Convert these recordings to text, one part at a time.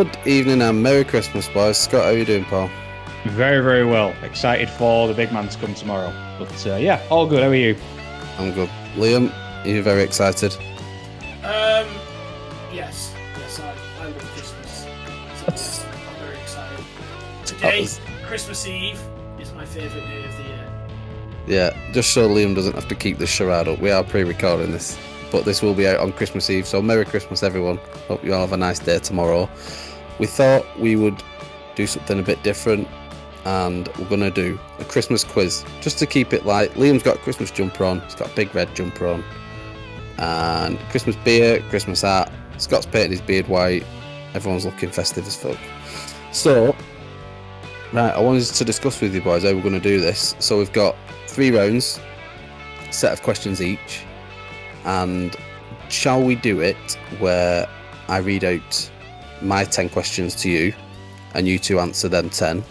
Good evening and Merry Christmas, boys. Scott, how are you doing, pal? Very, very well. Excited for the big man to come tomorrow. But yeah, all good. How are you? I'm good. Liam, are you very excited? Yes, I love Christmas. So yes, I'm very excited. Today, Christmas Eve, is my favourite day of the year. Yeah, just so Liam doesn't have to keep this charade up. We are pre-recording this, but this will be out on Christmas Eve, so Merry Christmas, everyone. Hope you all have a nice day tomorrow. We thought we would do something a bit different, and we're going to do a Christmas quiz, just to keep it light. Liam's got a Christmas jumper on. He's got a big red jumper on. And Christmas beer, Christmas hat. Scott's painted his beard white. Everyone's looking festive as fuck. So, right, I wanted to discuss with you boys how we're going to do this. So we've got 3 rounds, set of questions each. And shall we do it where I read out my 10 questions to you and you 2 answer them 10?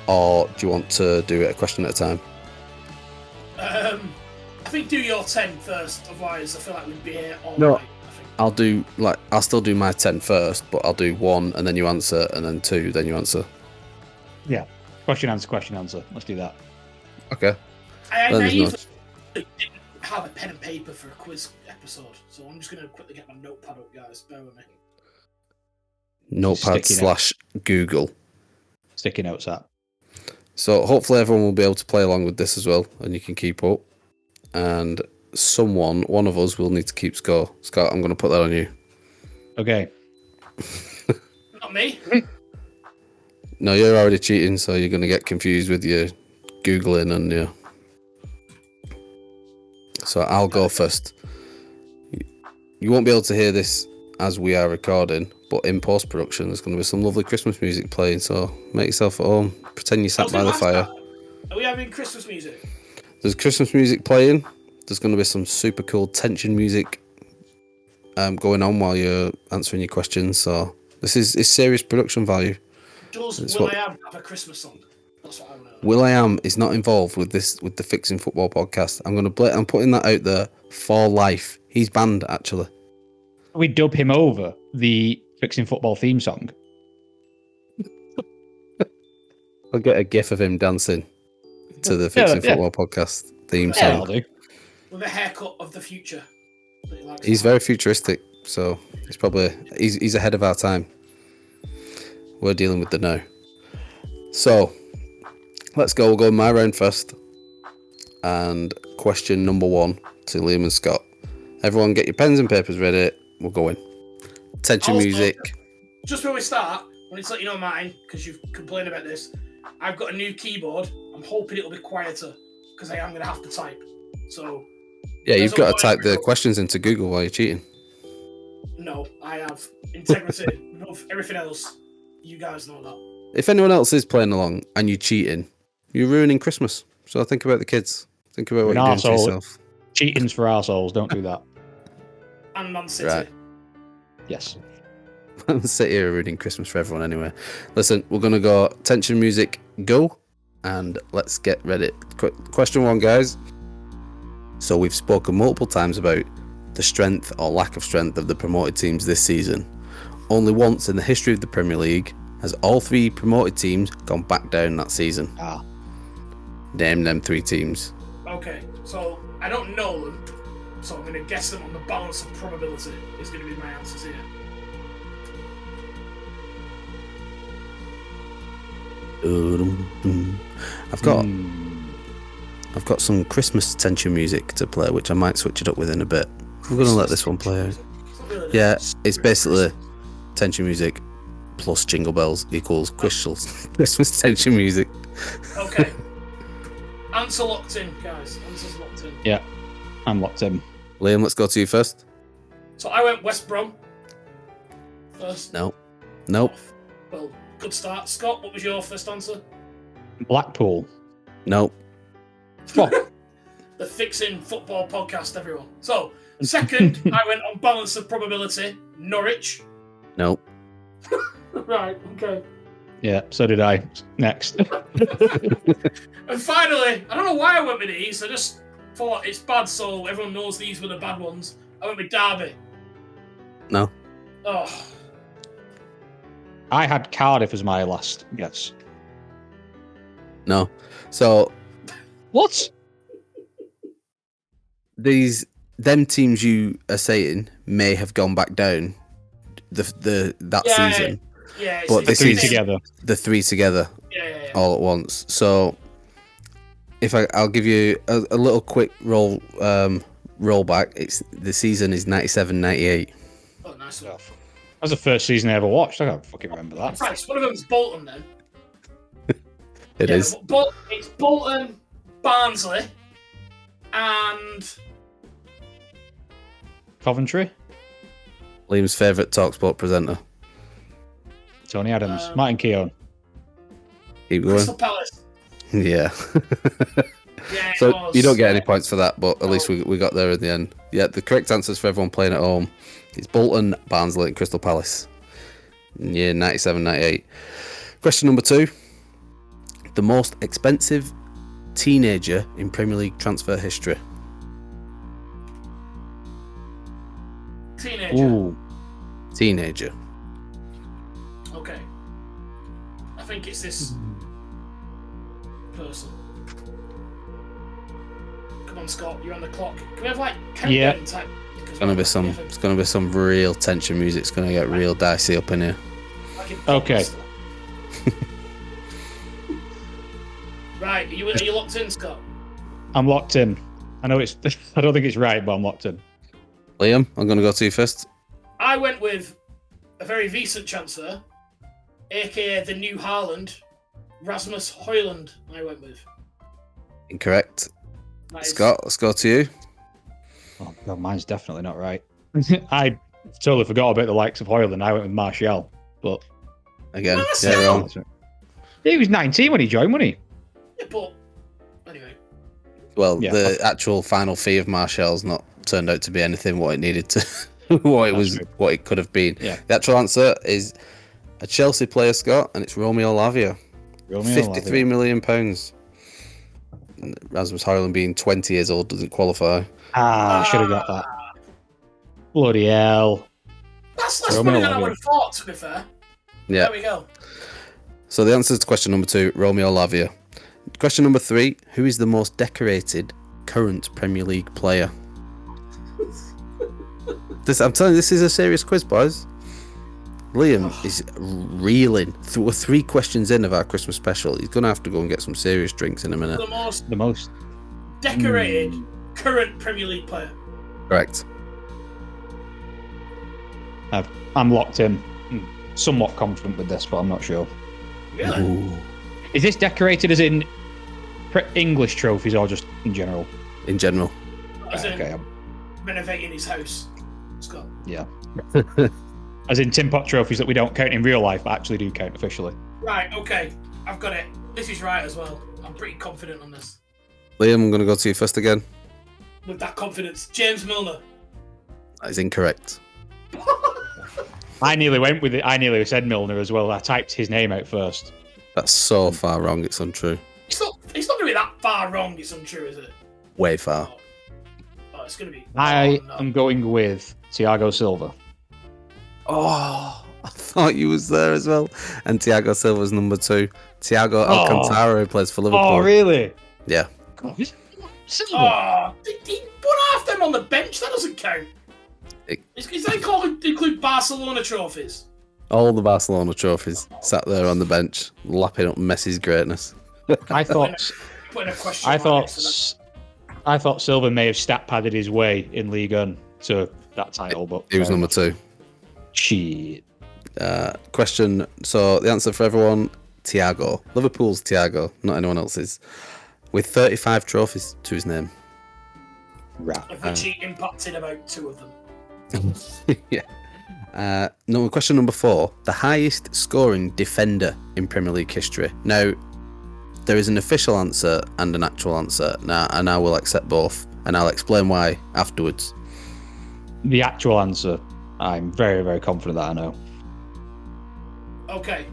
Or do you want to do it a question at a time? I think do your 10 first, otherwise I feel like we'd be here all No. night. I'll still do my 10 first, but I'll do 1 and then you answer, and then 2, then you answer. Yeah. Question, answer. Let's do that. Okay. I Then there's no- naively didn't have a pen and paper for a quiz episode, so I'm just going to quickly get my notepad up, guys. Bear with me. Notepad Sticky / Google. Sticky notes app. So hopefully everyone will be able to play along with this as well, and you can keep up. And one of us will need to keep score. Scott, I'm going to put that on you. Okay. Not me. No, you're already cheating, so you're going to get confused with your Googling and your... So I'll go first. You won't be able to hear this as we are recording, but in post-production there's going to be some lovely Christmas music playing, so make yourself at home. Pretend you sat by the fire. Are we having Christmas music? There's Christmas music playing. There's going to be some super cool tension music going on while you're answering your questions. So this is serious production value. Does will.i.am have a Christmas song? That's what I want to know. will.i.am is not involved with the Fixing Football podcast. I'm putting that out there for life. He's banned, actually. We dub him over the Fixing Football theme song. I'll get a gif of him dancing to the Fixing Football podcast theme Yeah, song. I'll do. With a haircut of the future. He's very futuristic, so he's ahead of our time. We're dealing with the now. So let's go. We'll go my round first. And question number 1 to Liam and Scott. Everyone get your pens and papers ready. We're going. Tension Also, music. Just before we start, I wanted to let you know mine, because you've complained about this. I've got a new keyboard. I'm hoping it'll be quieter, because I am going to have to type. So... Yeah, you've got to type the questions into Google while you're cheating. No, I have integrity above everything else. You guys know that. If anyone else is playing along and you're cheating, you're ruining Christmas. So think about the kids. Think about what you're doing to yourself. Cheating's for arseholes. Don't do that. And Man City. Right. Yes. Man City are ruining Christmas for everyone anyway. Listen, we're going to go tension music, go, and let's get ready. Question 1, guys. So we've spoken multiple times about the strength or lack of strength of the promoted teams this season. Only once in the history of the Premier League has all 3 promoted teams gone back down that season. Name them 3 teams. Okay, so I don't know them, so I'm going to guess them on the balance of probability is going to be my answers here. I've got some Christmas tension music to play, which I might switch it up with in a bit. I'm going to let this one play out. Yeah, it's basically tension music plus jingle bells equals Christmas tension music. Okay. Answer locked in, guys. Answer's locked in. Yeah, I'm locked in. Liam, let's go to you first. So I went West Brom first. Nope. Well, good start. Scott, what was your first answer? Blackpool. Nope. Fuck. The Fixing Football podcast, everyone. So, second, I went on balance of probability. Norwich. Nope. Right, okay. Yeah, so did I. Next. And finally, I don't know why I went with these. I just thought it's bad, so everyone knows these were the bad ones. I went with Derby. No. Oh. I had Cardiff as my last guess. No. So What? them teams you are saying may have gone back down that season. Yeah, But The this three is together. the three together Yeah. all at once. So if I'll give you a little quick rollback. The season is 97-98. Oh, nice one. That was the first season I ever watched. I can't fucking remember that. Christ, one of them's Bolton then. It is. It's Bolton, Barnsley, and Coventry, Liam's favourite TalkSport presenter. Tony Adams, Martin Keown. Keep going. Crystal Palace. Yeah. Yeah, it So was. you don't get any points for that, but at least we got there in the end. Yeah, the correct answers for everyone playing at home is Bolton, Barnsley, and Crystal Palace. In year 97-98. Question number 2. The most expensive teenager in Premier League transfer history. Teenager. Ooh. Teenager. Okay. I think it's this person. Come on, Scott, you're on the clock. Can we have like countdown type? It's gonna be some real tension music. It's gonna get real dicey up in here. Okay. Right, are you locked in, Scott? I'm locked in. I know it's. I don't think it's right, but I'm locked in. Liam, I'm gonna go to you first. I went with a very recent chancer, aka the new Haaland, Rasmus Højlund. I went with. Incorrect. That is- Scott, let's go to you. Oh god, mine's definitely not right. I totally forgot about the likes of Hoyland. I went with Martial, but Again, Martial! yeah, wrong. he was 19 when he joined, wasn't he? Yeah, but anyway, Well, Yeah. the actual final fee of Martial's not turned out to be anything what it needed to, what it could have been. Yeah. The actual answer is a Chelsea player, Scott, and it's Romeo Lavia. £53 million. Rasmus Højlund being 20 years old doesn't qualify. I should have got that. Bloody hell. that's less Romeo money than I Lavia. would have thought, to be fair. Yeah. There we go. So the answer to question number 2, Romeo Lavia. Question number 3, who is the most decorated current Premier League player? I'm telling you, this is a serious quiz, boys. Liam is reeling. We're 3 questions in of our Christmas special. He's going to have to go and get some serious drinks in a minute. The most decorated current Premier League player. Correct. I'm locked in. Somewhat confident with this, but I'm not sure. Really? Ooh. Is this decorated as in English trophies or just in general? In general. As in Okay. renovating his house. Scott. Yeah. As in tin pot trophies that we don't count in real life, but actually do count officially. Right, okay. I've got it. This is right as well. I'm pretty confident on this. Liam, I'm going to go to you first again. With that confidence. James Milner. That is incorrect. I nearly went with it. I nearly said Milner as well. I typed his name out first. That's so far wrong, it's untrue. It's not going to be that far wrong, it's untrue, is it? Way far. Oh, it's going to be... I oh, no. am going with Thiago Silva. Oh, I thought you was there as well. And Thiago Silva's number 2. Thiago Alcantara, who plays for Liverpool. Oh, really? Yeah. God, Silva. Oh, he put half them on the bench. That doesn't count. Is that called include Barcelona trophies? All the Barcelona trophies sat there on the bench, lapping up Messi's greatness. I thought Putting a question. I mark next to that. thought Silva may have stat padded his way in Ligue 1 to that title, but He was number 2. Shit. Question. So the answer for everyone, Thiago. Liverpool's Thiago, not anyone else's. With 35 trophies to his name. Right. Of which he impacted about 2 of them. Yeah. Question number 4. The highest scoring defender in Premier League history. Now, there is an official answer and an actual answer. Now, and I will accept both, and I'll explain why afterwards. The actual answer, I'm very, very confident that I know. Okay.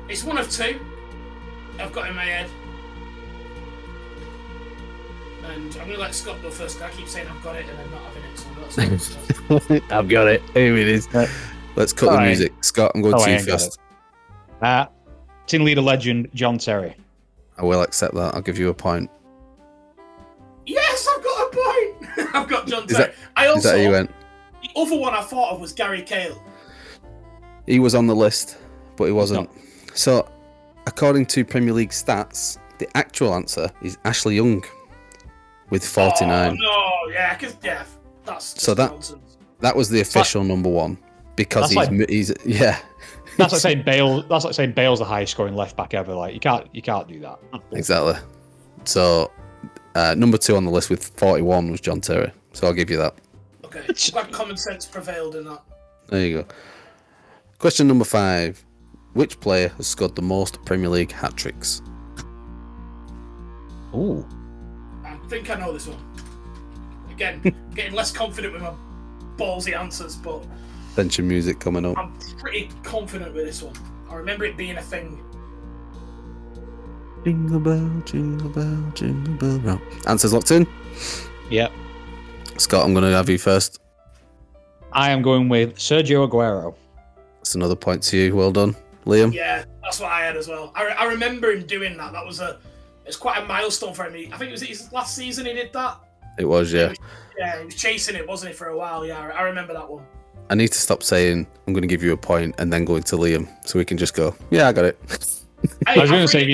It's one of 2. I've got in my head. And I'm going to let Scott go first, because I keep saying I've got it and then not having it. So that's I've got it. Here it is. Let's cut the Alright. music. Scott, I'm going Oh, to I you ain't got first. Team leader legend John Terry. I will accept that. I'll give you a point. Yes, I've got a point. I've got John Is Terry. I Is also, that how you went? the other one I thought of was Gary Cahill. He was on the list, but he wasn't. So, according to Premier League stats, the actual answer is Ashley Young with 49. Oh, no, yeah, because, yeah, that's just So that- nonsense. That was the official number one because That's he's yeah, That's like saying Bale. That's like saying Bale's the highest scoring left back ever. Like you can't do that. exactly. So, number 2 on the list with 41 was John Terry. So I'll give you that. Okay, glad common sense prevailed in that. There you go. Question number 5. Which player has scored the most Premier League hat-tricks? Ooh. I think I know this one. Again, getting less confident with my ballsy answers, but Tension music coming up. I'm pretty confident with this one. I remember it being a thing. Jingle bell, jingle bell, jingle bell. Right. Answers locked in. Yep. Scott, I'm going to have you first. I I am going with Sergio Aguero. That's another point to you. Well done. Liam? Yeah, that's what I had as well. I remember him doing that. It's quite a milestone for him. I think it was his last season he did that. It was, yeah. Yeah, he was chasing it, wasn't he, for a while? Yeah, I remember that one. I need to stop saying I'm going to give you a point and then go into Liam so we can just go, yeah, I got it. I was going to say,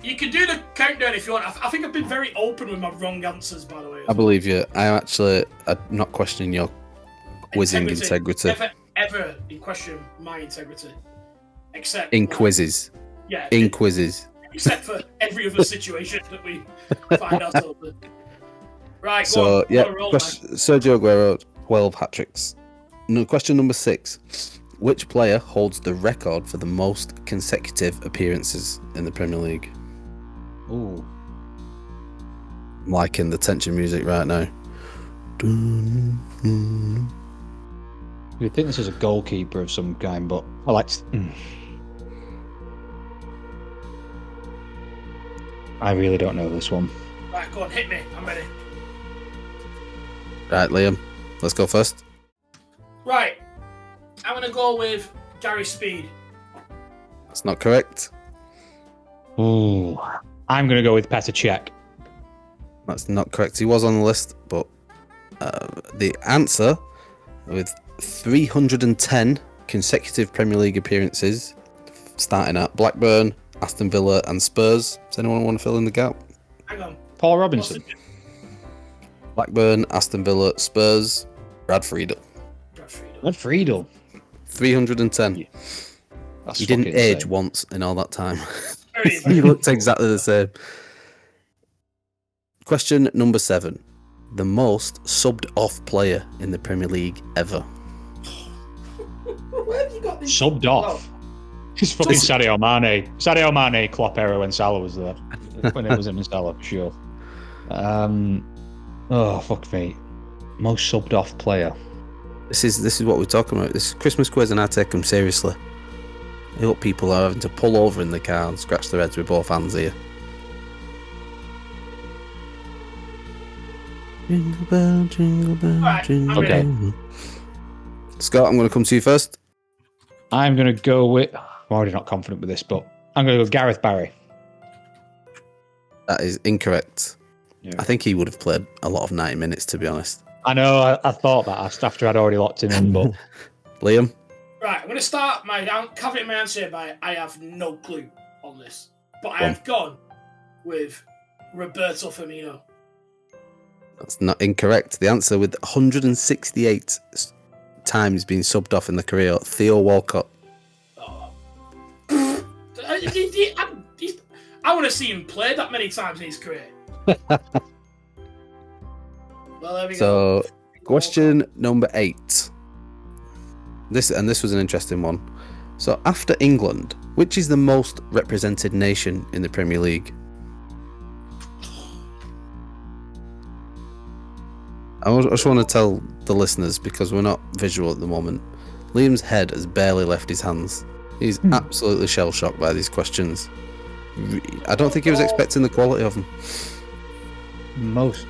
you can do the countdown if you want. I think I've been very open with my wrong answers, by the way. I believe you. I'm not questioning your quizzing integrity. Ever in question my integrity. Except In quizzes. Yeah. In quizzes. Except for every other situation that we find ourselves in. Right, So, go on. yeah, Roll, Sergio Aguero, 12 hat-tricks. No, question number 6. Which player holds the record for the most consecutive appearances in the Premier League? Ooh. I'm liking the tension music right now. You'd think this is a goalkeeper of some kind, but I like. I really don't know this one. Right, go on, hit me. I'm ready. Right, Liam, let's go first. Right, I'm going to go with Gary Speed. That's not correct. Ooh. I'm going to go with Petr Cech. That's not correct. He was on the list, but the answer with 310 consecutive Premier League appearances, starting at Blackburn, Aston Villa, and Spurs. Does anyone want to fill in the gap? Hang on. Paul Robinson. Blackburn, Aston Villa, Spurs, Brad Friedel. What Friedel? 310. That's He didn't fucking age insane. once in all that time. Very He looked exactly the same. Question number 7. The most subbed off player in the Premier League ever. Where have you got this? Subbed off. It's fucking Sadio Mane. Sadio Mane, Klopp era when Salah was there. When it was him and Salah, for sure. Oh, fuck me. Most subbed off player. This is what we're talking about. This is Christmas quiz, and I take them seriously. I hope people are having to pull over in the car and scratch their heads with both hands here. Jingle bell, jingle bell, Alright, jingle I'm ready. bell. Scott, I'm going to come to you first. I'm going to go with... I'm already not confident with this, but I'm going to go Gareth Barry. That is incorrect. Yeah. I think he would have played a lot of 90 minutes, to be honest. I know, I thought that after I'd already locked him in, but... Liam? Right, I'm going to start my caveat my answer by I have no clue on this. But I Go on. have gone with Roberto Firmino. That's not incorrect. The answer with 168 times being subbed off in the career, Theo Walcott. Oh. I want to see him play that many times in his career. Well, there we go. So, question number 8. This was an interesting one. So, after England, which is the most represented nation in the Premier League? I just want to tell the listeners, because we're not visual at the moment, Liam's head has barely left his hands. He's absolutely shell-shocked by these questions. I don't think he was expecting the quality of them. Most.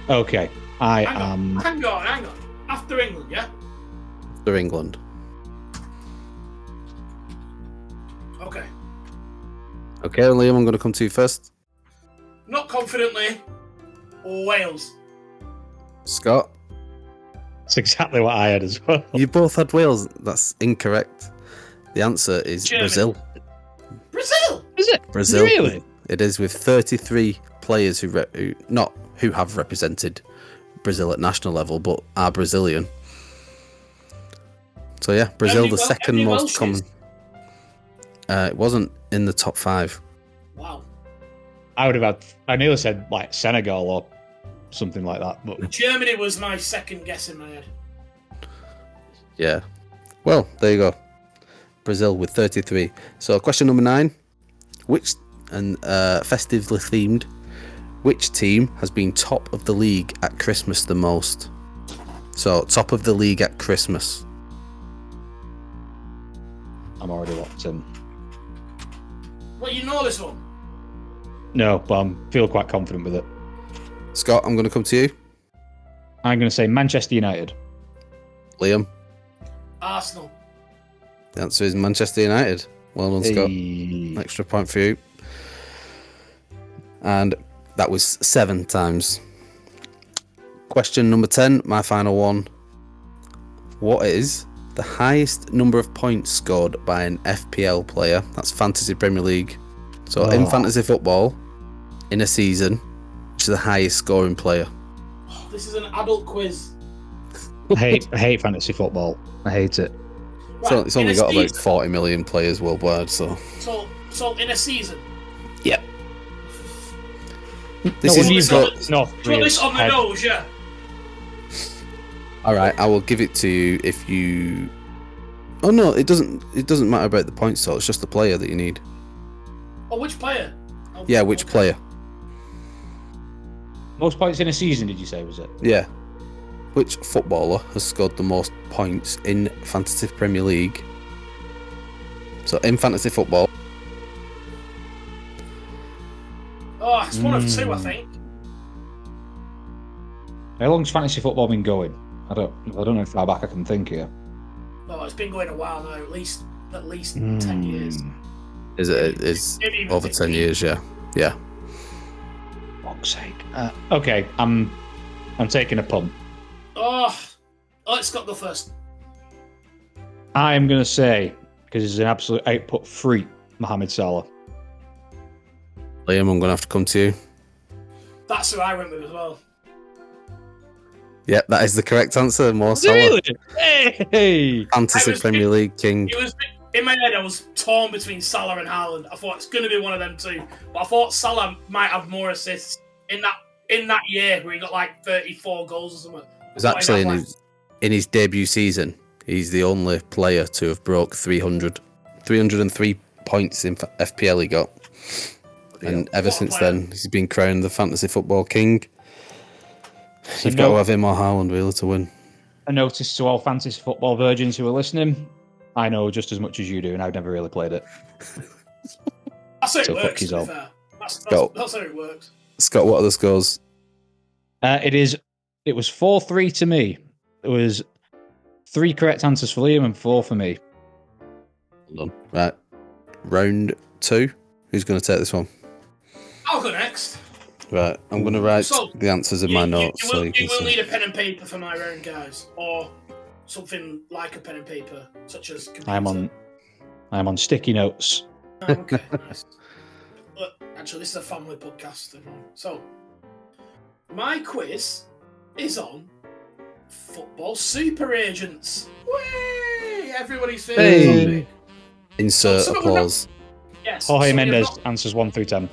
Okay, I am. Hang on. After England, yeah? After England. Okay. Okay, Liam, I'm going to come to you first. Not confidently. Wales. Scott, That's exactly what I had as well. you both had Wales. That's incorrect. The answer is Germany. Brazil. Brazil! Is it? Brazil. Really? It is, with 33 players who have represented Brazil at national level, but are Brazilian. So yeah, Brazil, many the Wel- how second many most Welshes? common. It wasn't in the top 5. Wow. I would have had. I nearly said like Senegal or something like that, but Germany was my second guess in my head. Yeah. Well, there you go. Brazil with 33. So question number 9. Festively themed, which team has been top of the league at Christmas the most? So top of the league at Christmas. I'm already locked in. Well, you know this one. No, but I feel quite confident with it. Scott, I'm going to come to you. I'm going to say Manchester United. Liam, Arsenal. the answer is Manchester United. Well done, Scott. Hey. Extra point for you. And that was 7 times. Question number 10, my final one. What is the highest number of points scored by an FPL player? That's Fantasy Premier League. So in fantasy football, in a season, which is the highest scoring player? Oh, this is an adult quiz. I hate fantasy football. I hate it. Right, It's in only a got about season- 40 million players worldwide, so... So in a season. Yeah. No, This when is you've so- got North Put this on the Korea's nose, yeah. Alright, I will give it to you if you... Oh no, it doesn't matter about the points total, it's just the player that you need. Oh, which player? Oh, Yeah, which okay. player? most points in a season, did you say, was it? Yeah. Which footballer has scored the most points in Fantasy Premier League? So in fantasy football, Oh, it's one of 2, I think. How long's fantasy football been going? I don't know how far back I can think here. Oh, it's been going a while now. At least 10 years. is Maybe even over 10 15. years, yeah. Yeah. Fuck's sake. Okay, I'm taking a punt. Oh, let's go first. I'm going to say, because he's an absolute output freak, Mohamed Salah. Liam, I'm going to have to come to you. That's who I went with as well. Yep, that is the correct answer. More Salah. Really? Hey! Fantasy I was Premier League king. It was in my head. I was torn between Salah and Haaland. I thought it's going to be one of them two, but I thought Salah might have more assists in that year where he got like 34 goals or something. It was actually in his debut season. He's the only player to have broke 303 points in FPL he got. And ever What a since player. then, he's been crowned the fantasy football king. So You've got to have him or Haaland really to win. A notice to all fantasy football virgins who are listening. I know just as much as you do, and I've never really played it. That's how it So fuck works. To be yourself. fair. That's Go. how it works. Scott, what are the scores? It was 4-3 to me. It was 3 correct answers for Liam and 4 for me. Hold on. Right. Round 2. Who's going to take this one? I'll go next. Right. I'm going to write So, the answers in my notes You so will, you can you will see. need a pen and paper for my round, guys, or something like a pen and paper, such as computer. I'm on sticky notes. Oh, okay, nice. Look, actually, this is a family podcast. Everyone. So, my quiz is on football super agents. Whee! Everybody's favourite Hey. topic. Insert So- applause. Yes. Jorge so we have Mendes not- answers 1 through 10.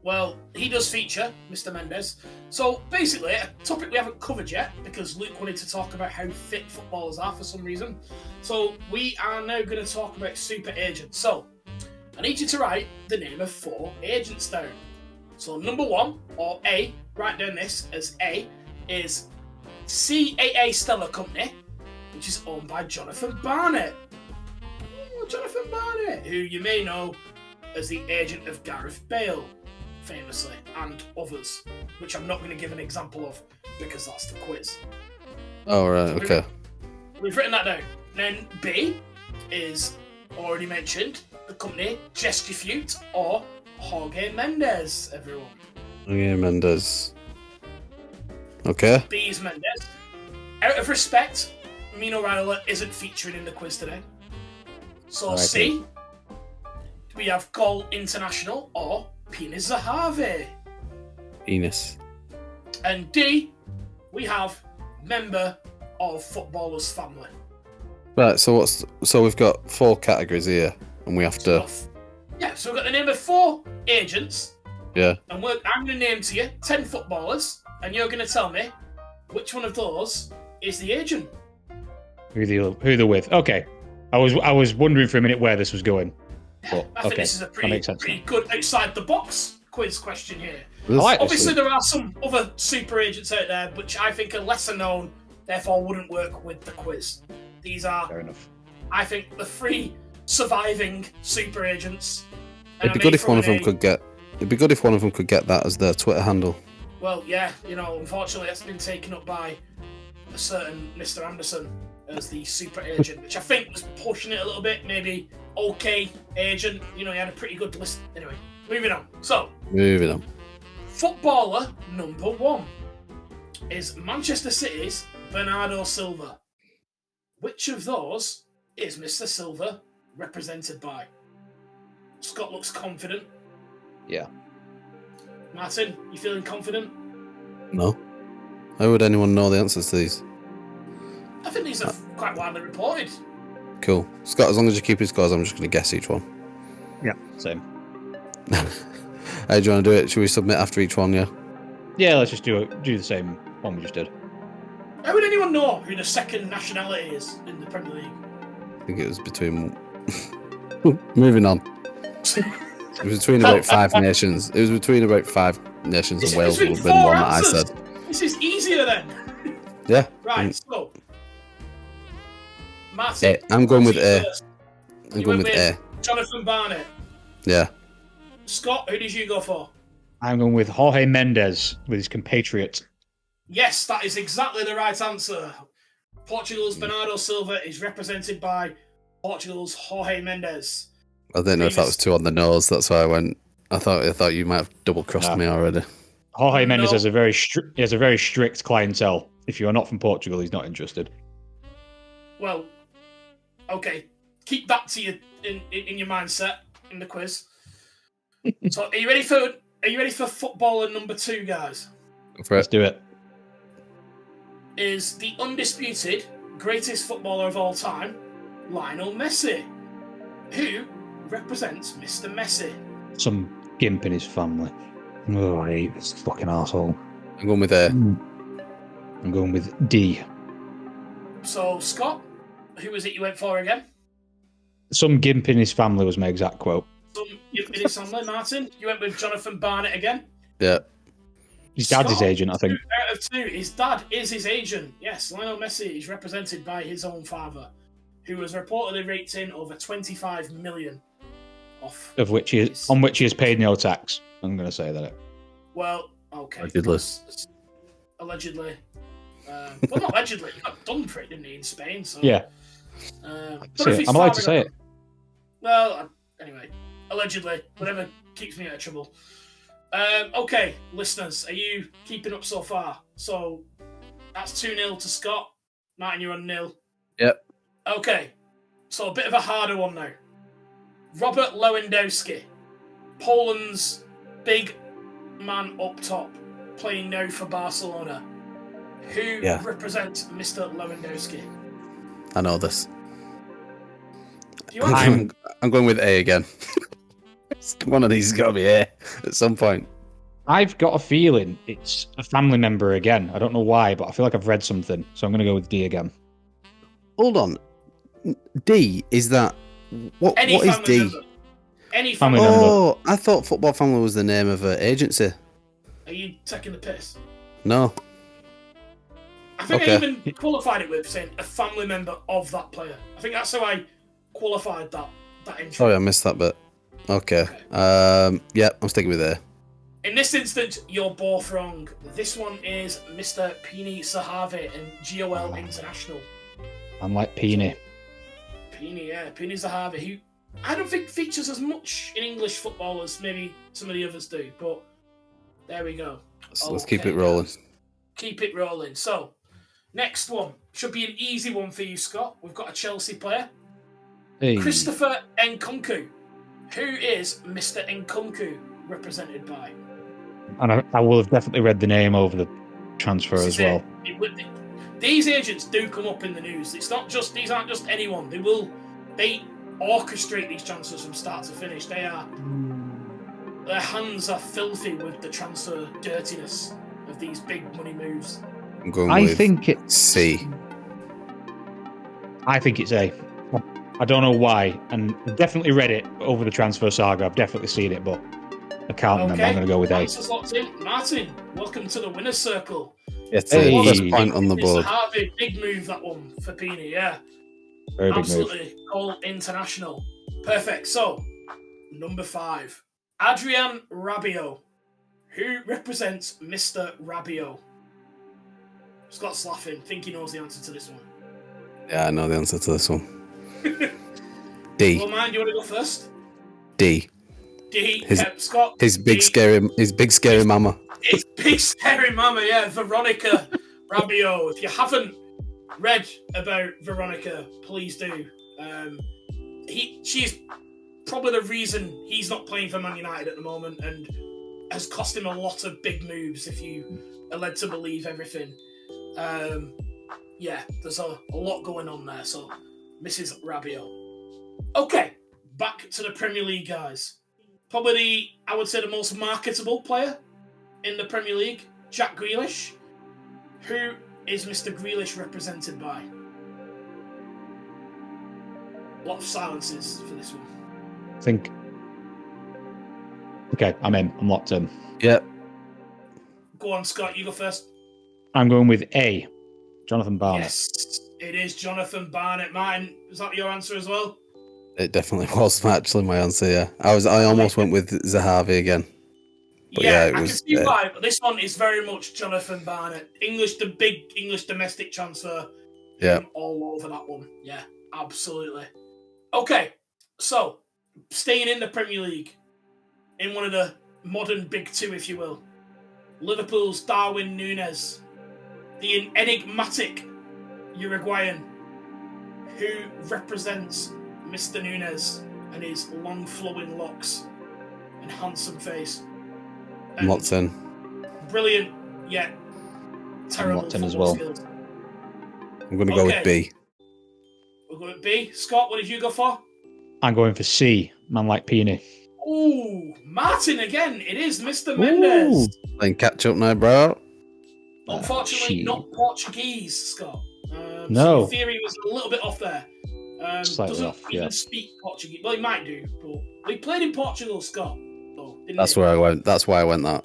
Well, he does feature, Mr. Mendes. So basically, a topic we haven't covered yet because Luke wanted to talk about how fit footballers are for some reason. So we are now going to talk about super agents. So I need you to write the name of 4 agents down. So number 1, or A, write down this as A, is CAA Stellar Company, which is owned by Jonathan Barnett. Oh, Jonathan Barnett, who you may know as the agent of Gareth Bale, famously, and others, which I'm not going to give an example of because that's the quiz. Oh, right, okay. We've written that down. Then B is already mentioned the company Gestifute or Jorge Mendes, everyone. Okay, Mendes. Okay. B is Mendes. Out of respect, Mino Raiola isn't featuring in the quiz today. So C, we have Gol International or Penis Zahavi. Penis. And D, we have member of footballer's family. Right, so we've got 4 categories here, and we have to... So we've got the name of 4 agents, Yeah. and I'm going to name to you 10 footballers, and you're going to tell me which one of those is the agent. Who they're with. Okay. I was wondering for a minute where this was going. But, I think this is a pretty good outside the box quiz question here. Obviously, there are some other super agents out there which I think are lesser known, therefore wouldn't work with the quiz. These are, fair enough. I think, the 3 surviving super agents. It'd be good if one of them could get. It'd be good if one of them could get that as their Twitter handle. Well, yeah, unfortunately, that's been taken up by a certain Mr. Anderson as the super agent, which I think was pushing it a little bit. Maybe okay agent. He had a pretty good list. Anyway, moving on. Moving on. Footballer number 1 is Manchester City's Bernardo Silva. Which of those is Mr. Silva represented by? Scott looks confident. Yeah. Martin, you feeling confident? No. How would anyone know the answers to these? I think these are quite widely reported. Cool. Scott, as long as you keep your scores, I'm just going to guess each one. Yeah, same. Hey, do you want to do it? Should we submit after each one, yeah? Yeah, let's just do the same one we just did. How would anyone know who the second nationality is in the Premier League? I think it was between... Moving on. It was between about 5 nations. It was between about 5 nations, and Wales would have been one that I said. This is easier then. Yeah. Right, so... Martin, I'm going with A. first. I'm You going went with A. Jonathan Barnett. Yeah. Scott, who did you go for? I'm going with Jorge Mendes with his compatriot. Yes, that is exactly the right answer. Portugal's Bernardo Silva is represented by Portugal's Jorge Mendes. I didn't know if that was too on the nose. That's why I went. I thought you might have double crossed me already. Jorge Mendes has a very strict clientele. If you're not from Portugal, he's not interested. Well, okay. Keep that to you in your mindset in the quiz. So, are you ready for footballer number 2, guys? Go for Let's it. do it. Is the undisputed greatest footballer of all time, Lionel Messi, who represents Mr. Messi. Some gimp in his family. Oh, I hate this fucking asshole. I'm going with A. I'm going with D. So, Scott, who was it you went for again? Some gimp in his family was my exact quote. Some in his family, Martin. You went with Jonathan Barnett again. Yeah. His dad's his agent, I think. 2 out of 2. His dad is his agent. Yes, Lionel Messi is represented by his own father, who was reportedly raked in over 25 million off. On which he has paid no tax. I'm going to say that. Well, okay. Allegedly. Well, not allegedly. He got done for it, didn't he, in Spain? So, Yeah. But if his I'm allowed to father say got- it. Well, anyway, allegedly, whatever keeps me out of trouble. Okay, listeners, are you keeping up so far? So that's 2-0 to Scott. Martin, you're on 0. Yep. Okay, so a bit of a harder one now. Robert Lewandowski, Poland's big man up top, playing now for Barcelona. Who represents Mr. Lewandowski? I know this. You answer? I'm going with A again. One of these has got to be A at some point. I've got a feeling it's a family member again. I don't know why, but I feel like I've read something. So I'm going to go with D again. Hold on. D, is that... What is D? Member. Any family member. Oh, I thought Football Family was the name of an agency. Are you taking the piss? No. I think Okay. I even qualified it with saying a family member of that player. I think that's how I qualified that intro. Sorry, I missed that bit. Okay. Yeah, I'm sticking with A. In this instance, you're both wrong. This one is Mr. Pini Zahavi and GOL International. I'm like Peony. Pini Zahavi, who I don't think features as much in English football as maybe some of the others do, but there we go. So let's keep it rolling. Keep it rolling. So, next one should be an easy one for you, Scott. We've got a Chelsea player, Hey. Christopher Nkunku. Who is Mr. Nkunku represented by? And I will have definitely read the name over the transfer as well. These agents do come up in the news. These aren't just anyone. They orchestrate these transfers from start to finish. Their hands are filthy with the transfer dirtiness of these big money moves. I'm going I with think it's C. I think it's A. I don't know why, and I've definitely read it over the transfer saga. I've definitely seen it, but I can't remember. I'm going to go with A. Answers locked in. Martin, welcome to the winner's circle. It's Hey. the first point on the board. It's a Harvey, big move, that one for Pini, yeah. Very big Absolutely. All international. Perfect. So, number 5. Adrian Rabiot. Who represents Mr. Rabiot? Scott's laughing. Think he knows the answer to this one. Yeah, I know the answer to this one. D. Well, man, you want to go first? D. D. His- Scott. His big D. scary mama. It's big scary mama, yeah. Veronica Rabiot. If you haven't read about Veronica, please do. She's probably the reason he's not playing for Man United at the moment, and has cost him a lot of big moves. If you are led to believe everything, yeah, there's a lot going on there. So, Mrs. Rabiot. Okay, back to the Premier League, guys. Probably, I would say, the most marketable player in the Premier League, Jack Grealish. Who is Mr. Grealish represented by? A lot of silences for this one. I think. Okay, I'm in. I'm locked in. Yep. Go on, Scott, you go first. I'm going with A. Jonathan Barnett. Yes, it is Jonathan Barnett. Martin, is that your answer as well? It definitely was actually my answer, yeah. I almost went with Zahavi again. But yeah, it I was, can see why, but this one is very much Jonathan Barnett. The big English domestic transfer. Yeah. All over that one. Yeah, absolutely. Okay, so, staying in the Premier League, in one of the modern big two, if you will, Liverpool's Darwin Núñez, the enigmatic Uruguayan, who represents Mr. Núñez and his long flowing locks and handsome face. I'm locked in. Brilliant, yet terrible locked in as football well. skills. I'm going to go with B. We're going with B. Scott, what did you go for? I'm going for C. Man like Peony. Ooh, Martin again. It is Mr. Mendes. Playing catch up now, bro. Unfortunately, She- not Portuguese, Scott. So No. your theory was a little bit off there. Slightly Doesn't off, even yeah. speak Portuguese. Well, he might do, but we played in Portugal, Scott. So, didn't That's he? where I went. That's why I went that.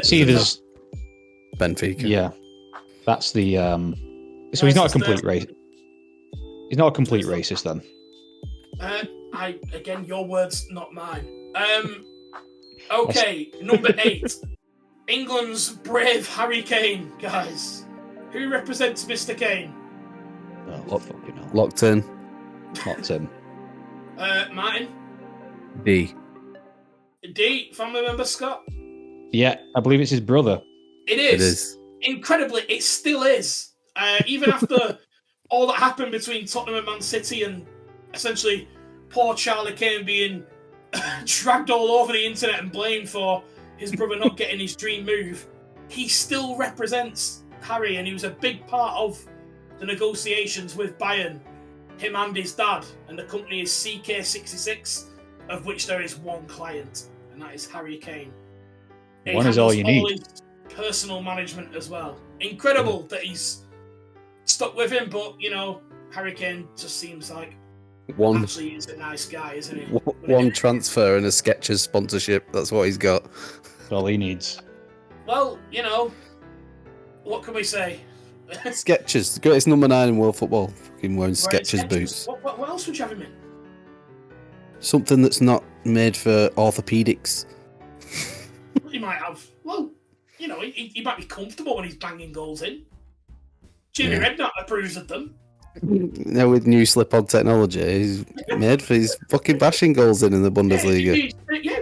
See, there's. Benfica. Yeah. That's the. So he's not a complete race. He's not a complete racist then. Again, your words, not mine. Okay, number 8. England's brave Harry Kane, guys. Who represents Mr. Kane? Oh, fucking hell. Locked in. Locked in. Martin? D. D, family member, Scott? Yeah, I believe it's his brother. It is. It is. Incredibly, it still is. Even after all that happened between Tottenham and Man City, and essentially poor Charlie Kane being dragged all over the internet and blamed for his brother not getting his dream move, he still represents Harry, and he was a big part of the negotiations with Bayern, him and his dad, and the company is CK66, of which there is one client, and that is Harry Kane. He One is all you handles need. his personal management as well. Incredible that he's stuck with him, but Harry Kane just seems like One actually he's a nice guy, isn't he? one transfer and a Skechers sponsorship. That's what he's got. That's all he needs. Well, what can we say? Skechers, the greatest number 9 in world football. Fucking wearing Right, Skechers boots. What else would you have him in? Something that's not made for orthopedics. He might have. Well, you know, he might be comfortable when he's banging goals in. Jimmy Redknapp approves of them. Now with new slip-on technology, he's made for his fucking bashing goals in the Bundesliga.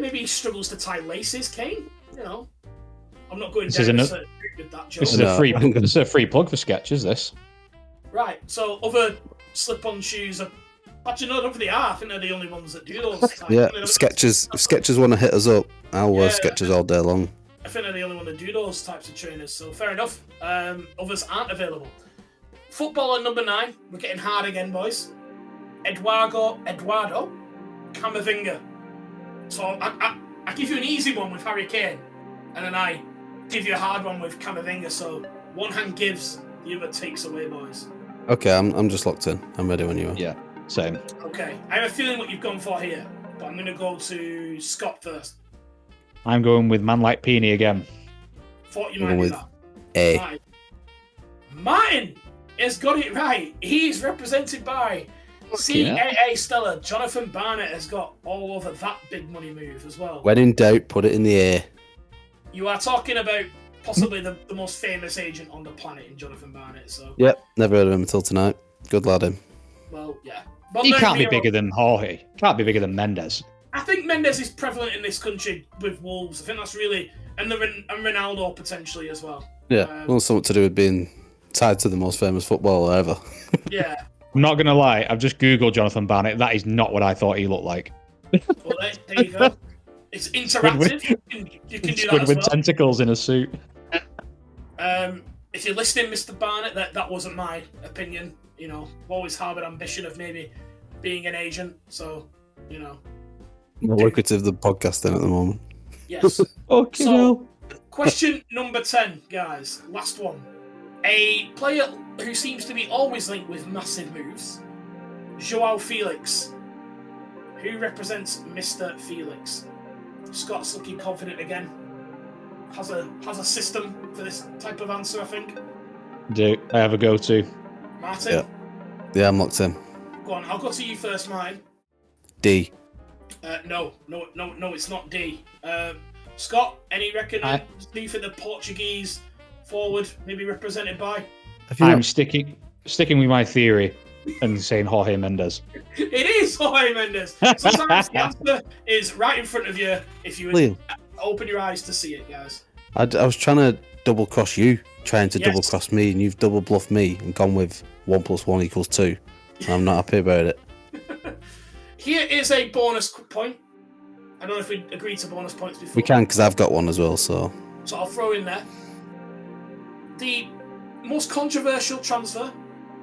Maybe he struggles to tie laces, Kane. You know, I'm not going This down is a another- certain route with that joke. This is a free plug for Sketches. This. Right, so other slip-on shoes are actually not over the art. I think they're the only ones that do those. Type. Yeah, I mean, if Skechers want to hit us up, I'll wear Yeah. Skechers all day long. I think they're the only one that do those types of trainers, so fair enough. Others aren't available. Footballer number 9, we're getting hard again, boys. Eduardo Camavinga. So I give you an easy one with Harry Kane, and then I give you a hard one with Camavinga. So one hand gives, the other takes away, boys. Okay, I'm just locked in. I'm ready when you are. Yeah, same. Okay, I have a feeling what you've gone for here, but I'm going to go to Scott first. I'm going with Man Like Peony again. Thought you I'm might do with that. A. Martin has got it right. He's represented by CAA Stella. Jonathan Barnett has got all over that big money move as well. When in doubt, put it in the air. You are talking about possibly the most famous agent on the planet in Jonathan Barnett. So, Yep, never heard of him until tonight. Good lad, him. well, yeah. But He don't can't get be me bigger than Jorge. Can't be bigger than Mendes. I think Mendes is prevalent in this country with Wolves. I think that's really, and Ronaldo potentially as well. Yeah, well, something to do with being tied to the most famous footballer ever. Yeah. I'm not gonna lie. I've just googled Jonathan Barnett. That is not what I thought he looked like. Well, there you go. It's interactive. You can do that Squid as with well. tentacles in a suit. If you're listening, Mr. Barnett, that wasn't my opinion. You know, I've always harboured ambition of maybe being an agent. So, you know, More lucrative than podcasting at the moment. yes. Okay. So, question number 10, guys. Last one. A player who seems to be always linked with massive moves, Joao Felix. Who represents Mr. Felix? Scott's looking confident again. Has a system for this type of answer, I think. Do I have a go-to? Martin? Yeah. Yeah, I'm locked in. Go on, I'll go to you first, Martin. D. No, it's not D. Scott, any reckoning? Do you think the Portuguese forward maybe represented by? I'm sticking with my theory and saying Jorge Mendes. It is Jorge Mendes. Sometimes the answer is right in front of you if you Liam, open your eyes to see it, guys. I was trying to double cross you, trying to Yes. double cross me, and you've double bluffed me and gone with 1 + 1 = 2. And I'm not happy about it. Here is a bonus point. I don't know if we agreed to bonus points before. We can, because I've got one as well, so. So I'll throw in there. The most controversial transfer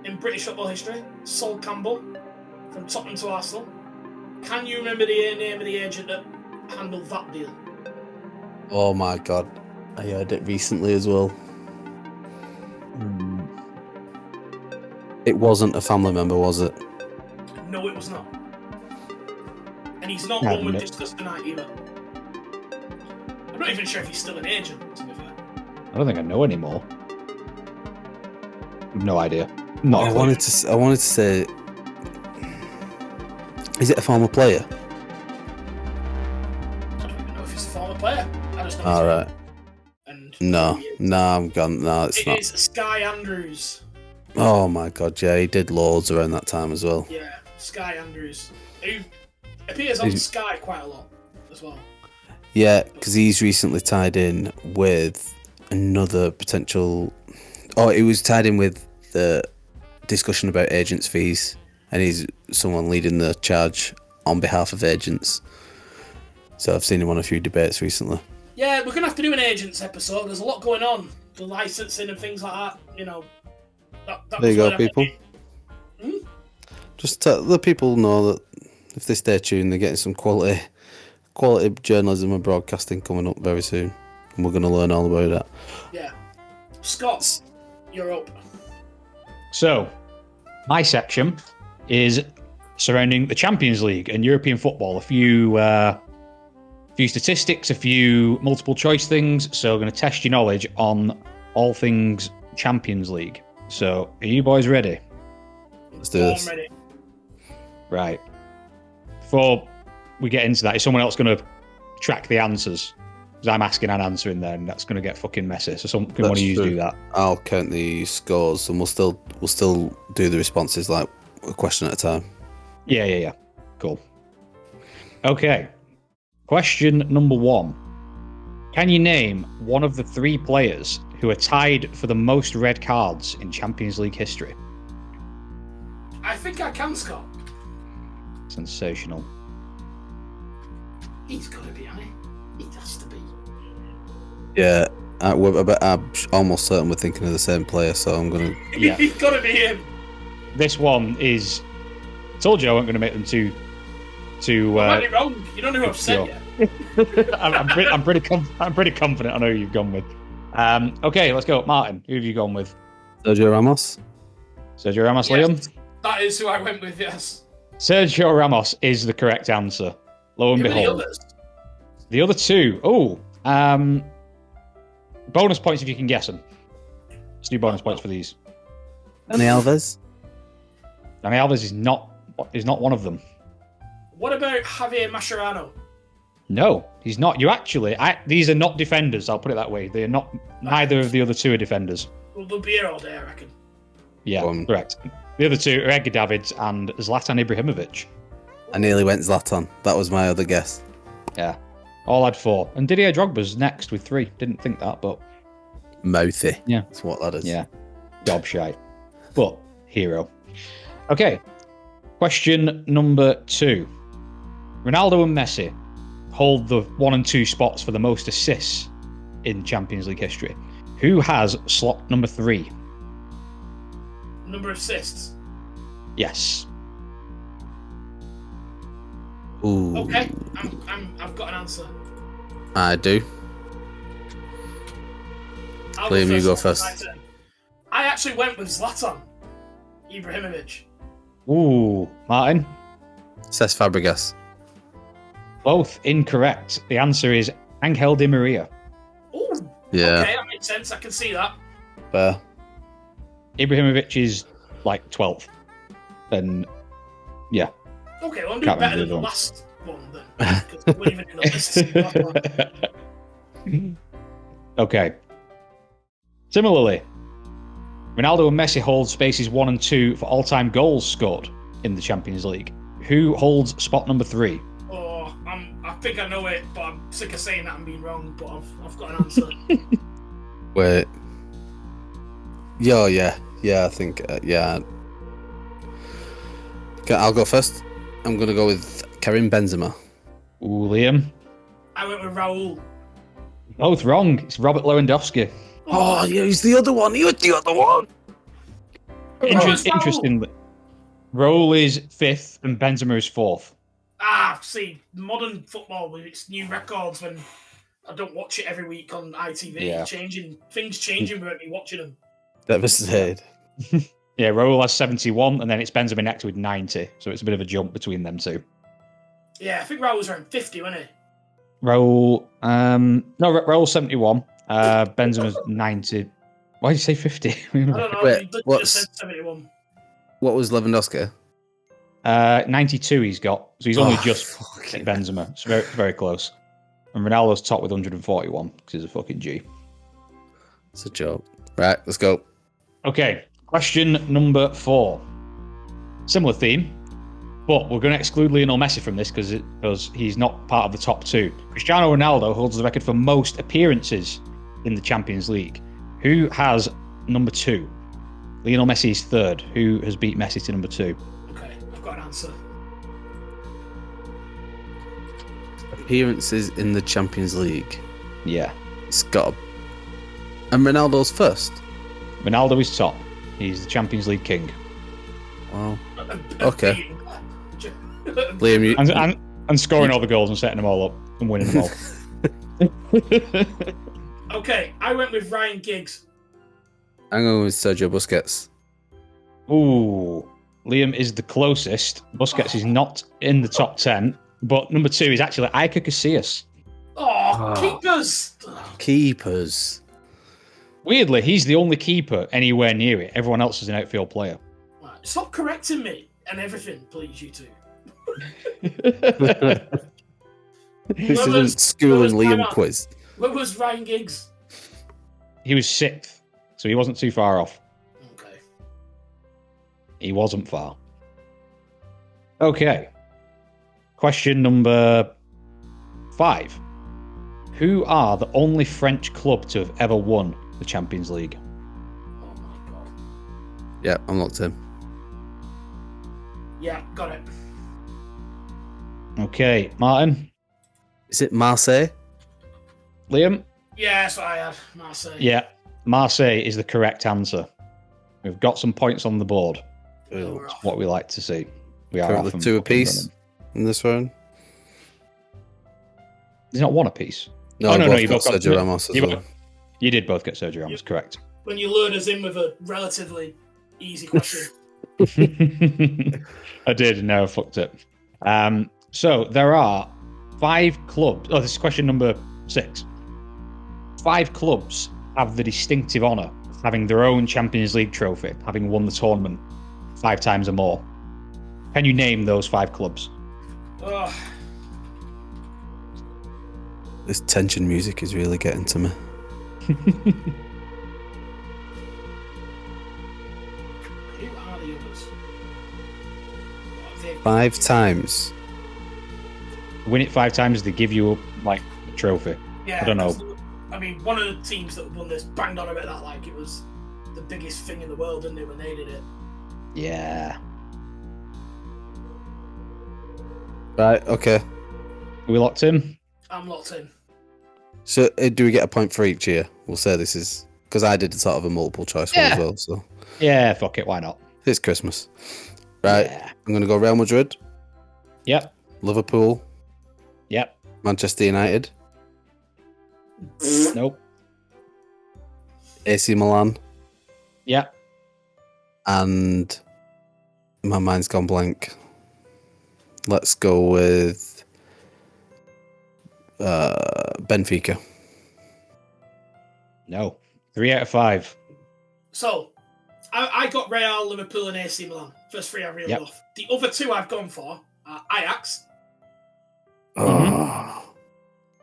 in British football history, Sol Campbell, from Tottenham to Arsenal. Can you remember the name of the agent that handled that deal? Oh my god. I heard it recently as well. It wasn't a family member, was it? No, it was not. And he's not Yeah, one we've no. discussed tonight either. I'm not even sure if he's still an agent, to be fair. I don't think I know anymore. No idea. Not a I clue. wanted to say. Is it a former player? I don't even know if he's a former player. I just know All right. And No, I'm gone. No, it's it not. is Sky Andrews. Oh my god, yeah, he did loads around that time as well. Yeah, Sky Andrews. Who appears on He's- Sky quite a lot as well. Yeah, because he's recently tied in with another potential. Oh, he was tied in with the discussion about agents' fees, and he's someone leading the charge on behalf of agents. So I've seen him on a few debates recently. Yeah, we're gonna have to do an agents episode. There's a lot going on, the licensing and things like that. You know, that There you was go, where I- people. Hmm? Just let people know that if they stay tuned, they're getting some quality journalism and broadcasting coming up very soon, and we're going to learn all about that. Yeah, Scott, you're up. So, my section is surrounding the Champions League and European football. A few statistics, a few multiple choice things. So, I'm going to test your knowledge on all things Champions League. So, are you boys ready? Let's do this. I'm ready. Right. For we get into that, is someone else going to track the answers? Because I'm asking and answering there, and that's going to get fucking messy. So can one of you do that? I'll count the scores, and we'll still do the responses like a question at a time. Yeah. Cool. Okay. Question number 1. Can you name one of the 3 players who are tied for the most red cards in Champions League history? I think I can, Scott. Sensational. He's got to be, hasn't he? He has to be. Yeah, I'm almost certain we're thinking of the same player, so I'm gonna. Yeah. He's got to be him. This one is. I told you I wasn't going to make them too. I might be wrong. You don't know who I've said yet. I'm pretty confident I know who you've gone with. Okay, let's go. Martin, who have you gone with? Sergio Ramos. Sergio Ramos, Yes, Liam? that is who I went with, yes. Sergio Ramos is the correct answer. Lo and Who are the behold. others? The other 2. Bonus points if you can guess them. Let's do bonus points for these. Dani Alves. Dani Alves is not one of them. What about Javier Mascherano? No, he's not. These are not defenders, I'll put it that way. They are not, neither of the other 2 are defenders. Well, they'll be here all day, I reckon. Yeah, One. correct. The other 2 are Edgar Davids and Zlatan Ibrahimovic. I nearly went Zlatan. That was my other guess. Yeah. All had 4. And Didier Drogba's next with 3. Didn't think that, but Mouthy. Yeah. That's what that is. yeah. Gobshite. But hero. Okay. Question number 2. Ronaldo and Messi hold the 1 and 2 spots for the most assists in Champions League history. Who has slot number 3? Number of assists. Yes. Ooh. Okay, I've got an answer. I do. I'll Liam, you go first. first. I actually went with Zlatan Ibrahimovic. Ooh, Martin? Cesc Fabregas. Both incorrect. The answer is Angel Di Maria. Oh, Yeah. okay, that makes sense. I can see that. Fair. Ibrahimovic is like 12th. And yeah. Okay, well, I'm doing Can't better remember than the the other last one then. Because we weren't even in the list. Okay. Similarly, Ronaldo and Messi hold spaces 1 and 2 for all-time goals scored in the Champions League. Who holds spot number 3? Oh, I think I know it, but I'm sick of saying that I'm being wrong. But I've got an answer. Wait. Yeah. I think. Yeah. Okay, I'll go first. I'm gonna go with Karim Benzema. Ooh, Liam. I went with Raul. Both wrong. It's Robert Lewandowski. Oh, yeah, he's the other one. He was the other one. Who's Raul? Interestingly, Raul is 5th and Benzema is 4th. See, modern football with its new records when I don't watch it every week on ITV. Yeah. Things changing without me watching them. Devastated. Yeah, Raul has 71, and then it's Benzema next with 90. So it's a bit of a jump between them 2. Yeah, I think Raul was around 50, wasn't he? Raul, Raul's 71. Benzema's 90. Why did you say 50? I don't know. Wait, He what's- said 71. What was Lewandowski? 92 he's got. So he's only Oh, just fucking- Benzema. It's very, very close. And Ronaldo's top with 141 because he's a fucking G. It's a joke. Right, let's go. Okay, question number 4. Similar theme, but we're going to exclude Lionel Messi from this because he's not part of the top 2. Cristiano Ronaldo holds the record for most appearances in the Champions League. Who has number 2? Lionel Messi is 3rd. Who has beat Messi to number 2? Okay, I've got an answer. Appearances in the Champions League. Yeah. It's got. And Ronaldo's first. Ronaldo is top. He's the Champions League king. Wow. Okay. Liam, you. And scoring all the goals and setting them all up and winning them all. Okay, I went with Ryan Giggs. I'm going with Sergio Busquets. Ooh, Liam is the closest. Busquets is not in the top 10, but number 2 is actually Iker Casillas. Oh, keepers! Keepers. Weirdly, he's the only keeper anywhere near it. Everyone else is an outfield player. Right, stop correcting me and everything, please, you two. This Where isn't was- school where was and Liam Ryan? quiz. Where was Ryan Giggs? He was 6th, so he wasn't too far off. Okay. He wasn't far. Okay. Question number 5. Who are the only French club to have ever won the Champions League? Oh my god. Yeah, I'm locked in. Yeah, got it. Okay, Martin, Is it Marseille? Liam? Yeah, that's what I had. Marseille. Yeah, Marseille is the correct answer. We've got some points on the board. Oh, we're off. What we like to see. We are Currently off and 2 fucking apiece running. in this round. There's not 1 apiece. No, Oh, no, both you got both got- Sergio Ramos as you well. both- You did both get Sergio Ramos, correct. When you lured us in with a relatively easy question. I did. No, I fucked it. So there are 5 clubs. Oh, this is question number 6. 5 clubs have the distinctive honour of having their own Champions League trophy, having won the tournament 5 times or more. Can you name those 5 clubs? Ugh. This tension music is really getting to me. Who are the others? What, they- 5 times. Win it 5 times, they give you like a trophy. Yeah, I don't know. 'cause, I mean, one of the teams that won this banged on about that like it was the biggest thing in the world, didn't they, when they did it? Yeah. Right, okay. Are we locked in? I'm locked in. So do we get a point for each year? We'll say this is... Because I did sort of a multiple choice one Yeah. as well, so... Yeah, fuck it, why not? It's Christmas. Right, Yeah. I'm going to go Real Madrid, Yep. Liverpool, Yep. Manchester United, Nope. AC Milan, Yep. and... My mind's gone blank. Let's go with... Benfica. No. 3 out of 5. So, I got Real, Liverpool, and AC Milan. First 3 I reeled Yep. off. The other 2 I've gone for are Ajax, Oh.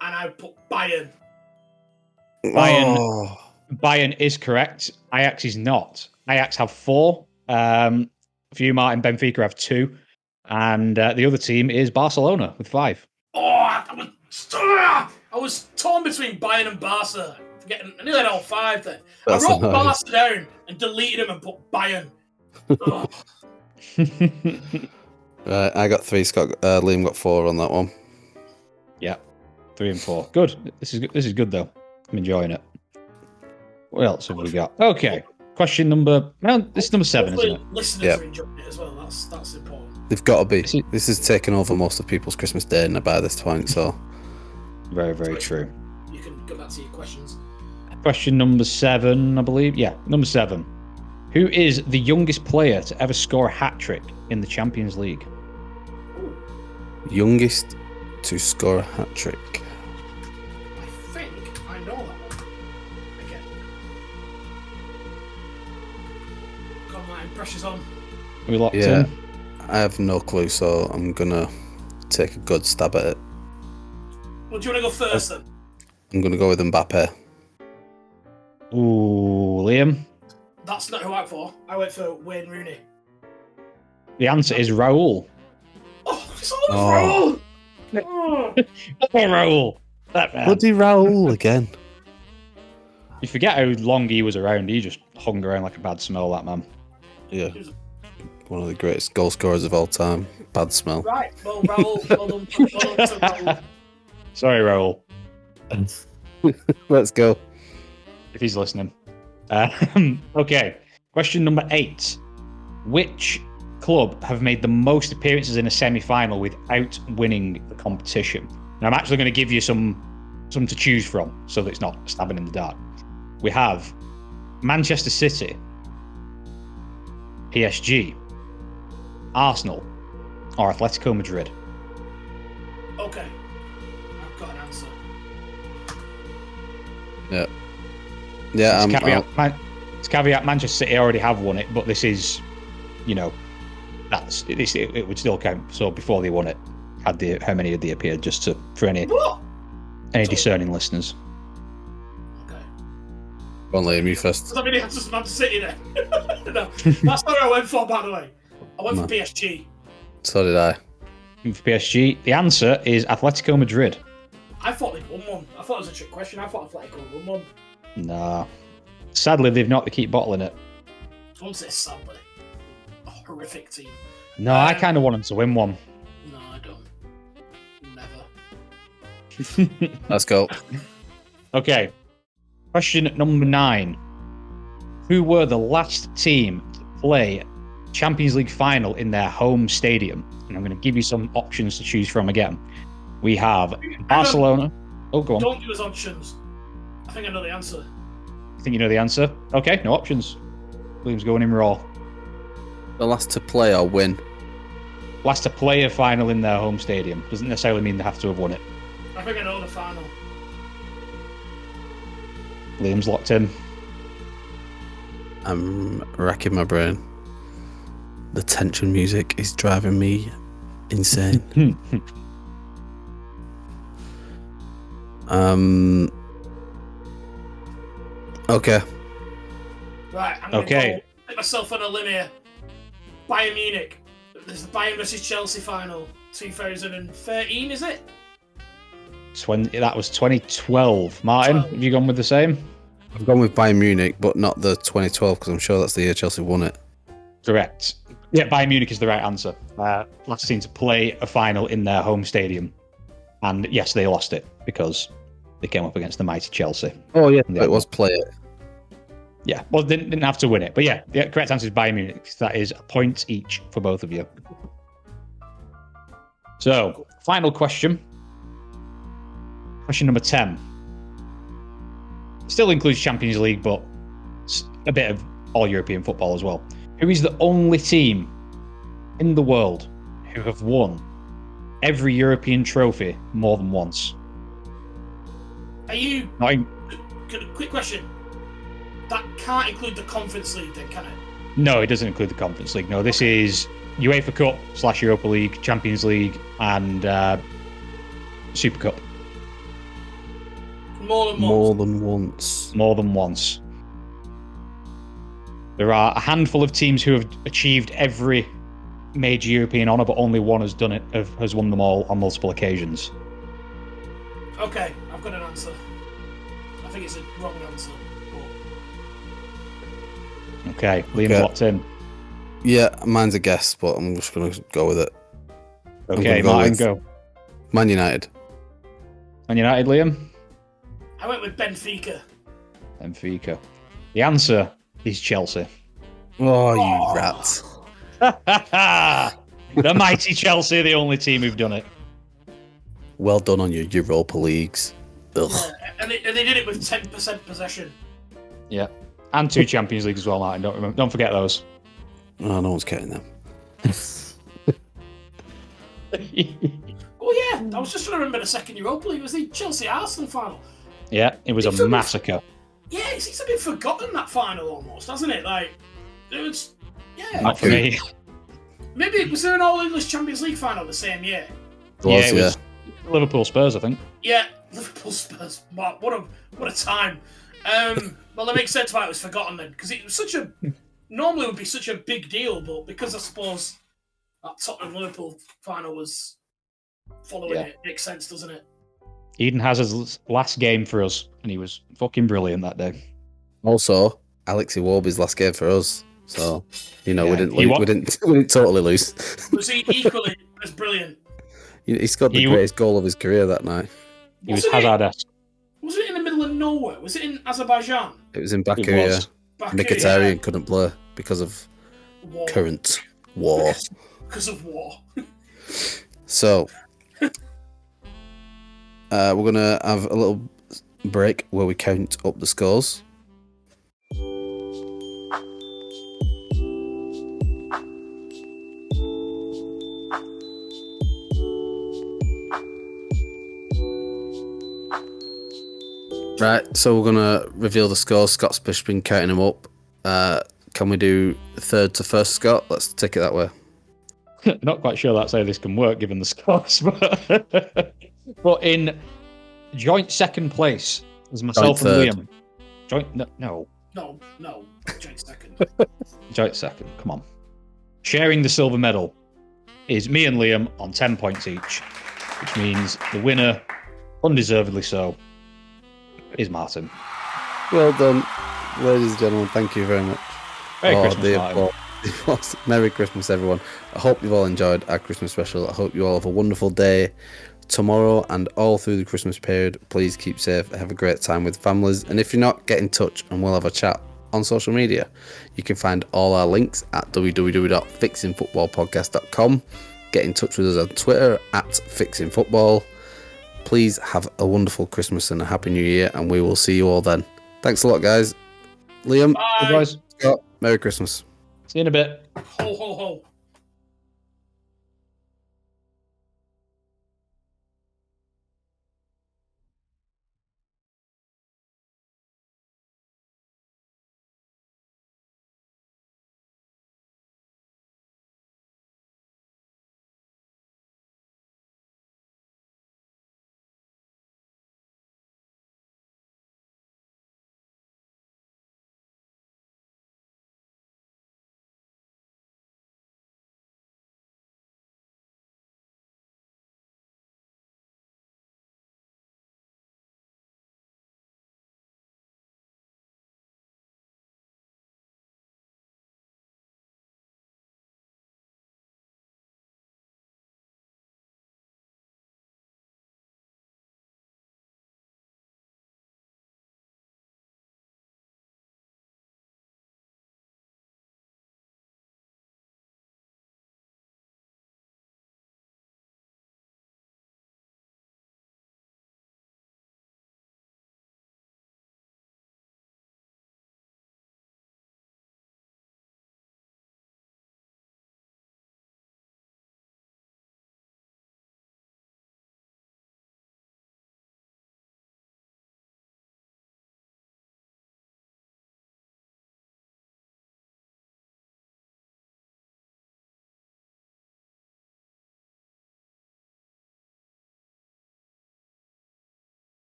and I put Bayern. Bayern. Oh. Bayern is correct. Ajax is not. Ajax have 4. For you, Martin, Benfica have 2. And the other team is Barcelona with 5. Oh, I was torn between Bayern and Barca. I nearly had all 5 then. That's I wrote annoying. Barca down and deleted them and put Bayern. Oh, Right, I got 3. Liam got 4 on that one. Yeah, 3 and 4. Good. This is good though. I'm enjoying it. What else have we got? Okay. Question number. Well, this is number 7, isn't hopefully it? listeners Yep. are enjoying it as well. That's important. They've got to be. Is it- This is taking over most of people's Christmas day by this point, so... Very, very true. You can go back to your questions. Question number 7, I believe. Yeah, number 7. Who is the youngest player to ever score a hat trick in the Champions League? Ooh, Youngest to score a hat-trick. I think I know that one. Again. Come on, pressure's on. Are we locked Yeah. in? I have no clue, so I'm gonna take a good stab at it. Well, do you want to go first then? I'm gonna go with Mbappe. Ooh, Liam. That's not who I went for. I went for Wayne Rooney. The answer is Raul. Oh, it's all Oh. Raul! Oh. Oh, Raul. That man. Bloody Raul again. You forget how long he was around. He just hung around like a bad smell, that man. Yeah. One of the greatest goal scorers of all time. Bad smell. Right, well, Raul, well done to Raul. Sorry, Raul, Let's go. if he's listening. Okay, question number 8. Which club have made the most appearances in a semi-final without winning the competition? Now, I'm actually going to give you some to choose from, so that it's not stabbing in the dark. We have Manchester City, PSG, Arsenal, or Atletico Madrid. Okay, I've got an answer. Yeah, It's caveat, Manchester City already have won it, but this is, it would still count. So before they won it, how many had they appeared, just for any What? discerning listeners. Okay. Go on, Liam, you first. Does that mean he has to Man City then? No, that's not what I went for, by the way. I went for PSG. So did I. For PSG, the answer is Atletico Madrid. I thought they'd won one. I thought it was a trick question. I thought Atletico would won one. Nah. Sadly, they've not. They keep bottling it. I won't say sadly. A horrific team. No, I kind of want them to win one. No, I don't. Never. Let's go. Okay. Question number 9. Who were the last team to play Champions League final in their home stadium? And I'm going to give you some options to choose from again. We have Barcelona. Oh, go on. Don't give us options. I think I know the answer. I think you know the answer. Okay, no options. William's going in raw. The last to play or win. Last to play a final in their home stadium. Doesn't necessarily mean they have to have won it. I think I know the final. Liam's locked in. I'm racking my brain. The tension music is driving me insane. Okay. Right, I'm going to Okay. put myself on a limb here. Bayern Munich. There's the Bayern versus Chelsea final. 2013, is it? That was 2012. Martin, have you gone with the same? I've gone with Bayern Munich, but not the 2012 because I'm sure that's the year Chelsea won it. Correct. Yeah, Bayern Munich is the right answer. Last team to play a final in their home stadium. And yes, they lost it because they came up against the mighty Chelsea. Oh, yeah. Yeah. It was play it. Yeah, well, they didn't have to win it. But yeah, the correct answer is Bayern Munich. That is a point each for both of you. So, final question. Question number 10. Still includes Champions League, but it's a bit of all European football as well. Who is the only team in the world who have won every European trophy more than once? Are you... Not in- Quick question. That can't include the Conference League then, can it? No, it doesn't include the Conference League. No, this is UEFA Cup / Europa League, Champions League, and Super Cup. More than More once. than once. More than once. There are a handful of teams who have achieved every major European honour, but only one has done it. Has won them all on multiple occasions. Okay, I've got an answer. I think it's a wrong answer. Okay, Liam's Okay. locked in. Yeah, mine's a guess, but I'm just going to go with it. Okay, gonna go Martin, with- go. Man United. Man United, Liam? I went with Benfica. Benfica. The answer is Chelsea. Oh, you rats. The mighty Chelsea are the only team who've done it. Well done on your Europa Leagues. Ugh. Yeah, and they did it with 10% possession. Yeah. And 2 Champions Leagues as well, Martin. Don't forget those. Oh, no one's counting them. Oh yeah, I was just trying to remember the second Europa League. It was the Chelsea-Arsenal final. Yeah, it was a massacre. Yeah, it seems to be forgotten, that final almost, hasn't it? Like, it was... Yeah. Not for me. Maybe, was there an All-English Champions League final the same year? Yeah, it was Liverpool Spurs, I think. Yeah, Liverpool Spurs. Wow, what a time. Well, it makes sense why it was forgotten then, because it was such a... Normally it would be such a big deal, but because I suppose that Tottenham-Liverpool final was following it, makes sense, doesn't it? Eden Hazard's last game for us, and he was fucking brilliant that day. Also, Alex Iwobi's last game for us. So, you know, Yeah, we didn't he lose, we didn't totally lose. Was he equally as brilliant? He scored the He- greatest goal of his career that night. He was Wasn't it- Hazard-esque. Was it in the middle of nowhere? Was it in Azerbaijan? It was in Baku, It was. yeah. Baku, Mkhitaryan couldn't play because of War. current war. Because of war. So, we're going to have a little break where we count up the scores. Right, so we're going to reveal the scores. Scott's been counting them up. Can we do third to first, Scott? Let's take it that way. Not quite sure that's how this can work given the scores, but in joint second place is myself and third. Liam. Joint no. No, joint second. Joint second. Come on. Sharing the silver medal is me and Liam on 10 points each, which means the winner, undeservedly so, is Martin. Well done, ladies and gentlemen. Thank you very much. Merry Christmas, Martin. Merry Christmas, everyone. I hope you've all enjoyed our Christmas special. I hope you all have a wonderful day tomorrow and all through the Christmas period. Please keep safe. Have a great time with families. And if you're not, get in touch and we'll have a chat on social media. You can find all our links at www.fixingfootballpodcast.com. Get in touch with us on Twitter at fixingfootball. Please have a wonderful Christmas and a happy new year, and we will see you all then. Thanks a lot, guys. Liam, Bye. Hey guys, Scott, Merry Christmas. see you in a bit. Ho, ho, ho.